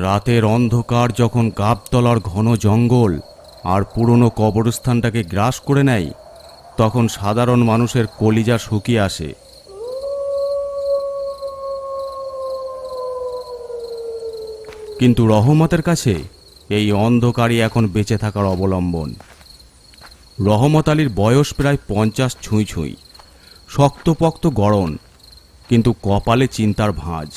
রাতের অন্ধকার যখন গাবতলার ঘন জঙ্গল আর পুরনো কবরস্থানটাকে গ্রাস করে নেয়, তখন সাধারণ মানুষের কলিজা শুকিয়ে আসে। কিন্তু রহমতের কাছে এই অন্ধকারই এখন বেঁচে থাকার অবলম্বন। রহমত আলীর বয়স প্রায় 50 ছুঁই ছুঁই, শক্তপোক্ত গড়ন, কিন্তু কপালে চিন্তার ভাঁজ।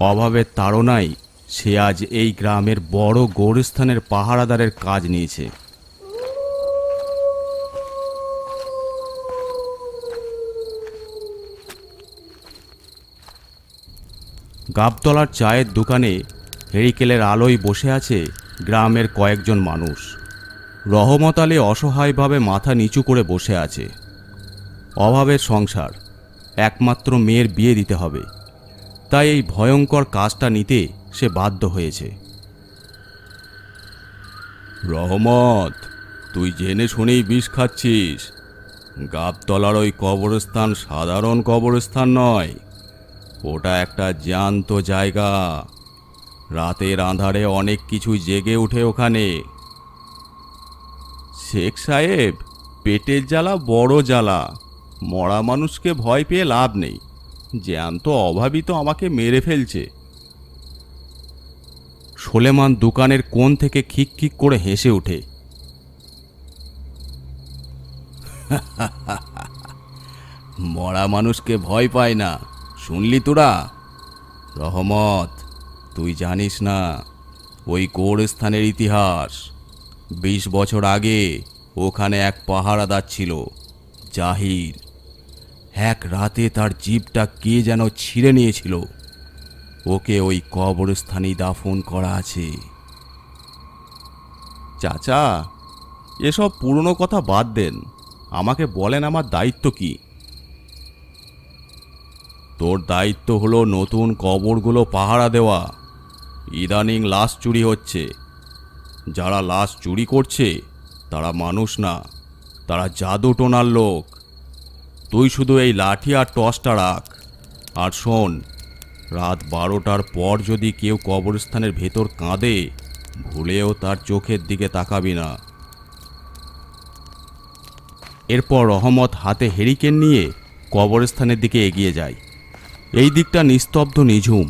অভাবের তাড়নায় সে আজ এই গ্রামের বড় গোরস্থানের পাহারাদারের কাজ নিয়েছে। গাবতলার চায়ের দোকানে হেরিকেলের আলোয় বসে আছে গ্রামের কয়েকজন মানুষ। রহমত আলী অসহায়ভাবে মাথা নিচু করে বসে আছে। অভাবের সংসার, একমাত্র মেয়ের বিয়ে দিতে হবে, তাই এই ভয়ঙ্কর কাজটা নিতে সে বাধ্য হয়েছে। রহমত, তুই জেনে শুনেই বিষ খাচ্ছিস। গাবতলার ওই কবরস্থান সাধারণ কবরস্থান নয়, ওটা একটা জ্যান্ত জায়গা। রাতের আঁধারে অনেক কিছুই জেগে ওঠে ওখানে। শেখ সাহেব, পেটের জ্বালা বড় জ্বালা। মরা মানুষকে ভয় পেয়ে লাভ নেই, জ্যান্ত অভাবী তো আমাকে মেরে ফেলছে। সোলেমান দোকানের কোণ থেকে খিক খিক করে হেসে ওঠে। মরা মানুষকে ভয় পায় না, শুনলি তোরা? রহমত, তুই জানিস না ওই গোরস্থানের ইতিহাস? 20 বছর আগে ওখানে এক পাহারাদার ছিল, জাহির। এক রাতে তার জিভটা কে যেন ছিঁড়ে নিয়েছিল। ওকে ওই কবরস্থানেই দাফন করা আছে। চাচা, এসব পুরনো কথা বাদ দেন, আমাকে বলেন আমার দায়িত্ব কি? তোর দায়িত্ব হলো নতুন কবরগুলো পাহারা দেওয়া। ইদানিং লাশ চুরি হচ্ছে। যারা লাশ চুরি করছে তারা মানুষ না, তারা জাদু টোনার লোক। তুই শুধু এই লাঠি আর টর্চটা রাখ। আর শোন, রাত 12টার পর যদি কেউ কবরস্থানের ভেতর কাঁদে, ভুলেও তার চোখের দিকে তাকাবি না। এরপর রহমত হাতে হেরিকেন নিয়ে কবরস্থানের দিকে এগিয়ে যায়। এই দিকটা নিস্তব্ধ, নিঝুম,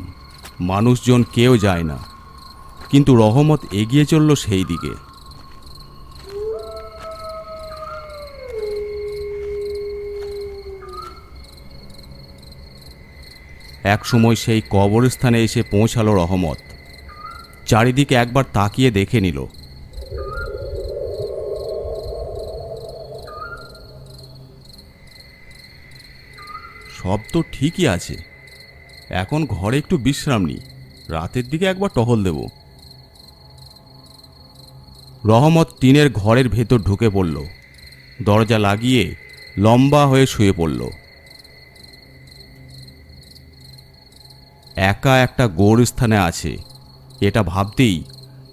মানুষজন কেউ যায় না, কিন্তু রহমত এগিয়ে চলল সেই দিকে। একসময় সেই কবরস্থানে এসে পৌঁছালো রহমত। চারিদিকে একবার তাকিয়ে দেখে নিল। সব তো ঠিকই আছে, এখন ঘরে একটু বিশ্রাম নিই, রাতের দিকে একবার টহল দেব। রহমত টিনের ঘরের ভেতর ঢুকে পড়ল, দরজা লাগিয়ে লম্বা হয়ে শুয়ে পড়ল। একা একটা গোরস্থানে আছে, এটা ভাবতেই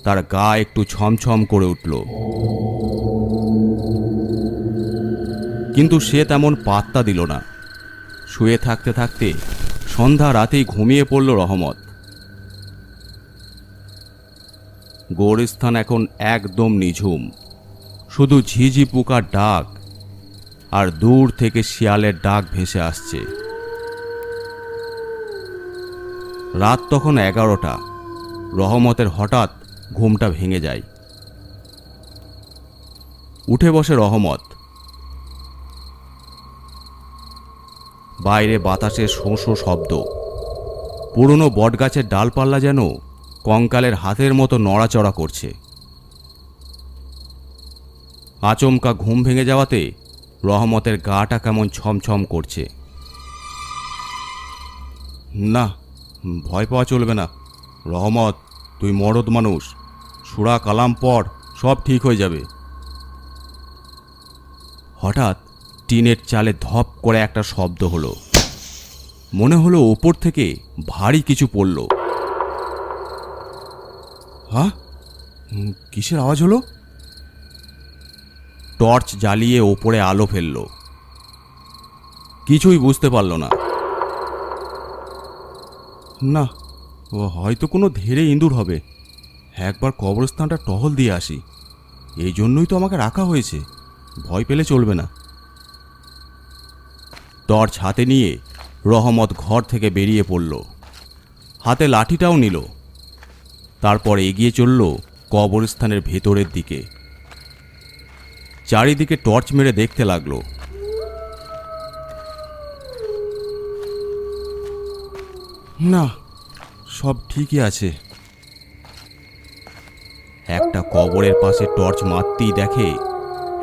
তার গা একটু ছমছম করে উঠল। কিন্তু সে তেমন পাত্তা দিল না। শুয়ে থাকতে থাকতে সন্ধ্যা রাতেই ঘুমিয়ে পড়ল রহমত। গোরস্থান এখন একদম নিঝুম, শুধু ঝিঝি পোকার ডাক আর দূর থেকে শিয়ালের ডাক ভেসে আসছে। রাত তখন 11টা। রহমতের হঠাৎ ঘুমটা ভেঙে যায়। উঠে বসে রহমত। বাইরে বাতাসের শোঁ শোঁ শব্দ। পুরনো বটগাছের ডালপাল্লা যেন কঙ্কালের হাতের মতো নড়াচড়া করছে। আচমকা ঘুম ভেঙে যাওয়াতে রহমতের গাটা কেমন ছমছম করছে। না, ভয় পাওয়া চলবে না। রহমত, তুই মরদ মানুষ, সূরা কালাম পড়, সব ঠিক হয়ে যাবে। হঠাৎ টিনের চালে ধপ করে একটা শব্দ হলো। মনে হলো ওপর থেকে ভারী কিছু পড়ল। হ্যাঁ, কিসের আওয়াজ হলো? টর্চ জ্বালিয়ে ওপরে আলো ফেলল। কিছুই বুঝতে পারল না। না, ও হয়তো কোনো ধেড়ে ইঁদুর হবে। একবার কবরস্থানটা টহল দিয়ে আসি, এই জন্যই তো আমাকে রাখা হয়েছে। ভয় পেলে চলবে না। টর্চ হাতে নিয়ে রহমত ঘর থেকে বেরিয়ে পড়ল। হাতে লাঠিটাও নিল। তারপর এগিয়ে চলল কবরস্থানের ভেতরের দিকে। চারিদিকে টর্চ মেরে দেখতে লাগলো। না, সব ঠিকই আছে। একটা কবরের পাশে টর্চ মারতেই দেখে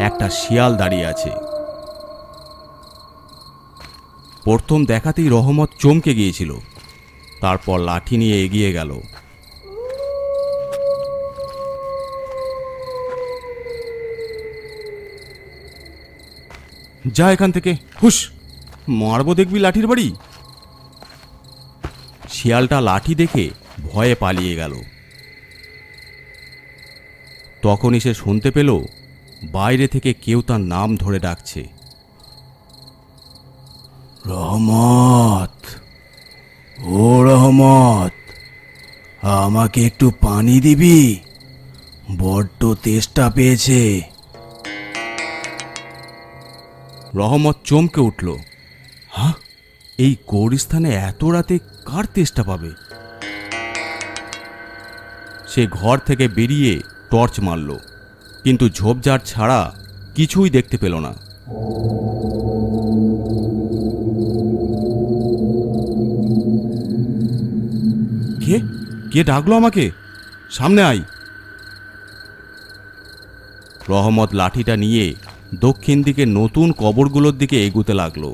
একটা শিয়াল দাঁড়িয়ে আছে। প্রথম দেখাতেই রহমত চমকে গিয়েছিল। তারপর লাঠি নিয়ে এগিয়ে গেল। যা এখান থেকে, হুশ! মারবো দেখবি লাঠির বাড়ি। শিয়ালটা লাঠি দেখে ভয়ে পালিয়ে গেল। তখনই সে শুনতে পেল বাইরে থেকে কেউ তার নাম ধরে ডাকছে, রহমত, ও রহমত, আমাকে একটু পানি দিবি? বড্ড তেষ্টা পেয়েছে। রহমত চমকে উঠল। হ্যাঁ, এই কবরস্থানে এত রাতে কার তেষ্টা পাবে? সে ঘর থেকে বেরিয়ে টর্চ মারল, কিন্তু ঝোপঝাড় ছাড়া কিছুই দেখতে পেল না। কে কে ডাকলো আমাকে? সামনে আয়। রহমত লাঠিটা নিয়ে দক্ষিণ দিকে নতুন কবরগুলোর দিকে এগুতে লাগলো।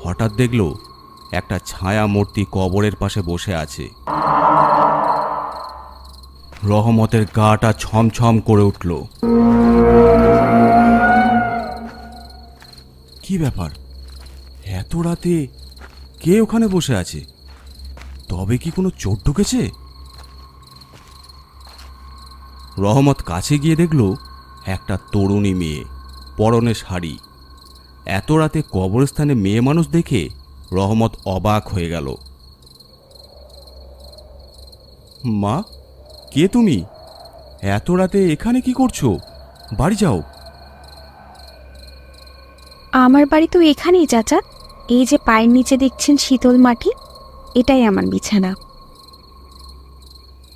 হঠাৎ দেখল একটা ছায়া মূর্তি কবরের পাশে বসে আছে। রহমতের গাটা ছমছম করে উঠল। কি ব্যাপার? এত রাতে কে ওখানে বসে আছে? তবে কি কোনো চোর ঢুকেছে? রহমত কাছে গিয়ে দেখল একটা তরুণী মেয়ে, পরনে শাড়ি। এত রাতে কবরস্থানে মেয়ে মানুষ দেখে রহমত অবাক হয়ে গেল। মা, কে তুমি? এত রাতে এখানে কি করছো? বাড়ি যাও। আমার বাড়ি তো এখানেই চাচা। এই যে পায়ের নিচে দেখছেন শীতল মাটি, এটাই আমার বিছানা।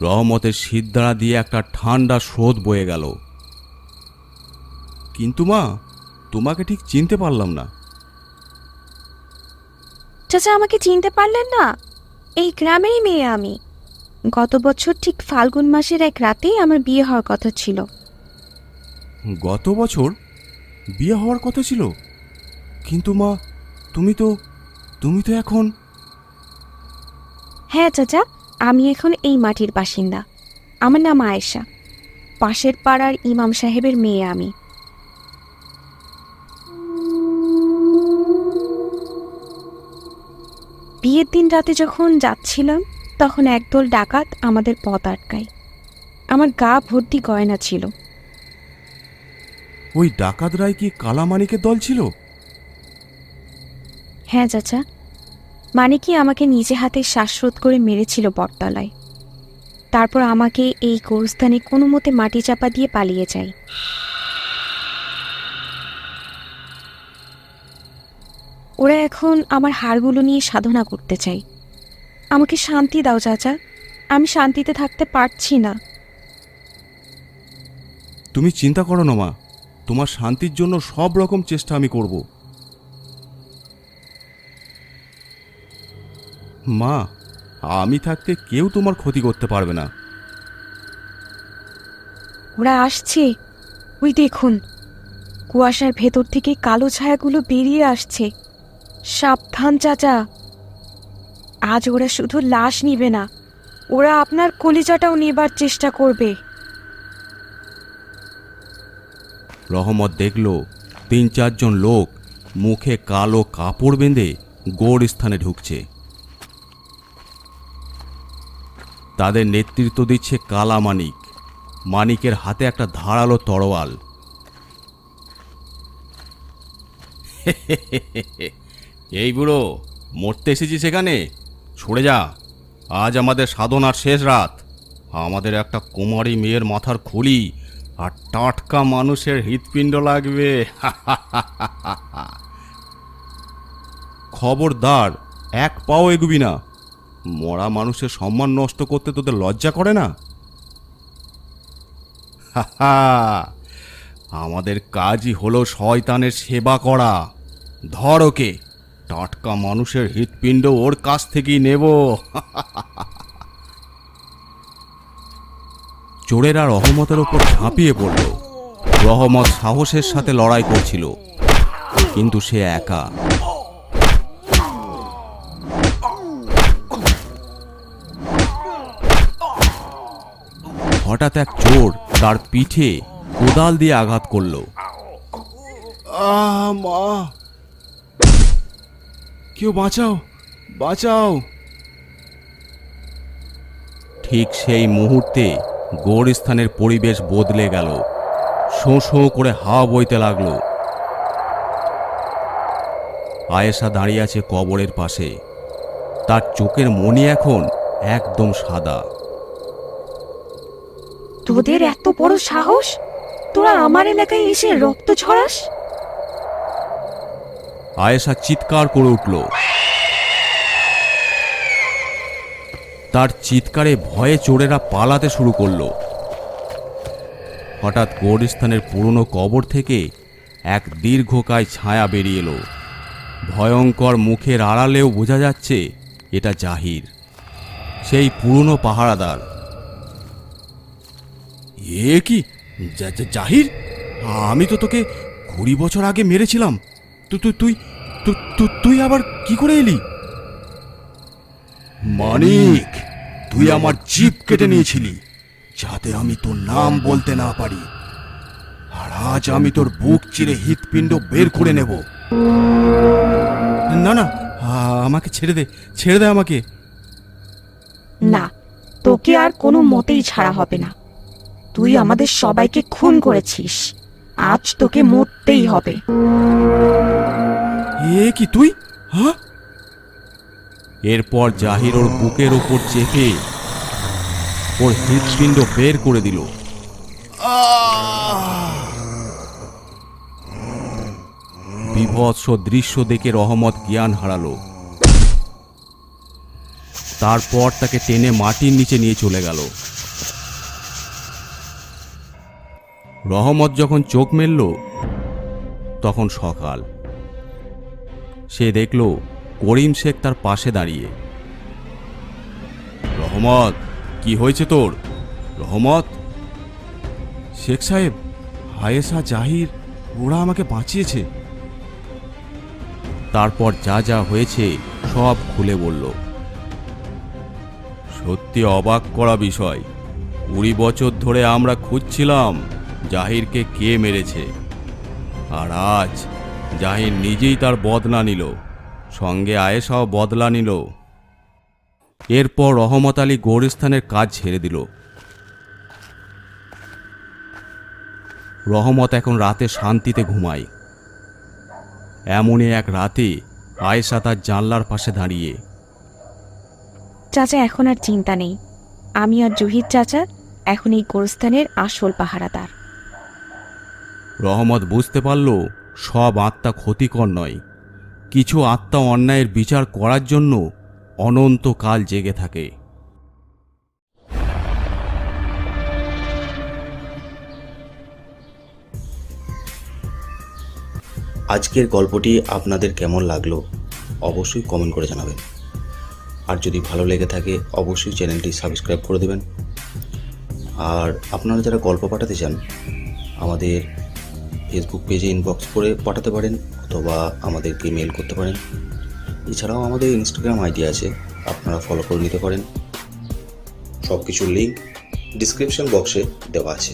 রহমতের শিরদাঁড়া দিয়ে একটা ঠান্ডা স্রোত বয়ে গেল। কিন্তু মা, তোমাকে ঠিক চিনতে পারলাম না। চাচা, আমাকে চিনতে পারলেন না? এই গ্রামেরই মেয়ে আমি। গত বছর ঠিক ফাল্গুন মাসের এক রাতেই আমার বিয়ে হওয়ার কথা ছিল। গত বছর বিয়ে হওয়ার কথা ছিল? কিন্তু মা, তুমি তো এখন... হ্যাঁ চাচা, আমি এখন এই মাটির বাসিন্দা। আমার নাম আয়েশা। পাশের পাড়ার ইমাম সাহেবের মেয়ে আমি। বিয়ের দিন রাতে যখন যাচ্ছিলাম, তখন একদল ডাকাত আমাদের পথ আটকায়। আমার গা ভর্তি গয়না ছিল। ওই ডাকাতরাই কি কালামানিকের দল ছিল? হ্যাঁ চাচা, মানিকই আমাকে নিজে হাতে শ্বাসরোধ করে মেরেছিল বটতলায়। তারপর আমাকে এই গোরস্থানে কোনো মতে মাটি চাপা দিয়ে পালিয়ে যায়। ওরা এখন আমার হাড়গুলো নিয়ে সাধনা করতে চাই। আমাকে শান্তি দাও চাচা, আমি শান্তিতে থাকতে পারছি না। তুমি চিন্তা করো না মা, তোমার শান্তির জন্য সব রকম চেষ্টা আমি করব। মা, আমি থাকতে কেউ তোমার ক্ষতি করতে পারবে না। ওরা আসছে, ওই দেখুন, কুয়াশার ভেতর থেকে কালো ছায়াগুলো বেরিয়ে আসছে। সাবধান চাচা, আজ ওরা শুধু লাশ নিবে না, ওরা আপনার কলিজাটাও নেবার চেষ্টা করবে। রহমত দেখল ৩-৪ জন লোক মুখে কালো কাপড় বেঁধে গোরস্থানে ঢুকছে। তাদের নেতৃত্ব দিচ্ছে কালা মানিক। মানিকের হাতে একটা ধারালো তরোয়াল। এই বুড়ো, মরতে এসেছিস সেখানে? সরে যা, আজ আমাদের সাধনার শেষ রাত। আমাদের একটা কুমারী মেয়ের মাথার খুলি আর টাটকা মানুষের হৃৎপিণ্ড লাগবে। খবরদার, এক পাও এগুবি না। মরা মানুষের সম্মান নষ্ট করতে তোদের লজ্জা করে না? আমাদের কাজই হলো শয়তানের সেবা করা। ধর ওকে, টাটকা মানুষের হৃৎপিণ্ড ওর কাছ থেকেই নেব। চোরেরা রহমতের ওপর ঝাঁপিয়ে পড়ল। রহমত সাহসের সাথে লড়াই করছিল, কিন্তু সে একা। হঠাৎ এক চোর তার পিঠে কোদাল দিয়ে আঘাত করল। মা, কেউ বাঁচাও, বাঁচাও! ঠিক সেই মুহূর্তে গোরস্থানের পরিবেশ বদলে গেল। শোঁ শোঁ করে হাওয়া বইতে লাগলো। আয়েশা দাঁড়িয়ে আছে কবরের পাশে। তার চোখের মনি এখন একদম সাদা। তোদের এত বড় সাহস, তোরা আমার এলাকায় এসে রক্ত ছড়াস? আয়েশা চিৎকার করে উঠল। তার চিৎকারে ভয়ে চোরেরা পালাতে শুরু করলো। হঠাৎ গোরস্থানের পুরনো কবর থেকে এক দীর্ঘকায় ছায়া বেরিয়ে এলো। ভয়ঙ্কর মুখের আড়ালেও বোঝা যাচ্ছে এটা জাহির, সেই পুরনো পাহারাদার। এ কি জাহির? আমি তো তোকে 20 বছর আগে মেরেছিলাম। তুই আবার কি করে এলি? মানিক, তুই আমার জিভ কেটে নিয়েছিলি যাতে আমি তোর নাম বলতে না পারি, আর আজ আমি তোর বুক চিরে হৃৎপিণ্ড বের করে নেব। না না, আমাকে ছেড়ে দে, ছেড়ে দে আমাকে। না, তোকে আর কোনো মতেই ছাড়া হবে না। তুই আমাদের সবাইকে খুন করেছিস, আজ তোকে মরতেই হবে। এ কি তুই? হ্যাঁ? এরপর জাহির ওর বুকের ওপর চেপে ওর হৃৎপিণ্ড বের করে দিল। বিভৎস দৃশ্য দেখে রহমত জ্ঞান হারালো। তারপর তাকে টেনে মাটির নিচে নিয়ে চলে গেল। রহমত যখন চোখ মেলল তখন সকাল। সে দেখল করিম শেখ তার পাশে দাঁড়িয়ে। রহমত, কি হয়েছে তোর? রহমত? শেখ সাহেব, আয়েশা, জাহির, ওরা আমাকে বাঁচিয়েছে। তারপর যা যা হয়েছে সব খুলে বলল। সত্যি অবাক করা বিষয়, 20 বছর ধরে আমরা খুঁজছিলাম জাহিরকে কে মেরেছে, আর আজ জাহির নিজেই তার বদলা নিল, সঙ্গে আয়েশাও বদলা নিল। এরপর রহমত আলী গোরস্থানের কাজ ছেড়ে দিল। রহমত এখন রাতে শান্তিতে ঘুমায়। এমনই এক রাতে আয়েশা তার জানলার পাশে দাঁড়িয়ে। চাচা, এখন আর চিন্তা নেই। আমি আর জহির চাচা এখন এই গোরস্থানের আসল পাহারাদার। রহমত বুঝতে পারল সব আত্মা ক্ষতিকর নয়। কিছু আত্মা অন্যায়ের বিচার করার জন্য অনন্তকাল জেগে থাকে। আজকের গল্পটি আপনাদের কেমন লাগলো অবশ্যই কমেন্ট করে জানাবেন। আর যদি ভালো লেগে থাকে অবশ্যই চ্যানেলটি সাবস্ক্রাইব করে দেবেন। আর আপনারা যারা গল্প পাঠাতে চান আমাদের ফেসবুক পেজে ইনবক্স করে পাঠাতে পারেন, অথবা আমাদেরকে মেল করতে পারেন। এছাড়াও আমাদের ইনস্টাগ্রাম আইডি আছে, আপনারা ফলো করে নিতে পারেন। সব কিছুর লিঙ্ক ডিসক্রিপশন বক্সে দেওয়া আছে।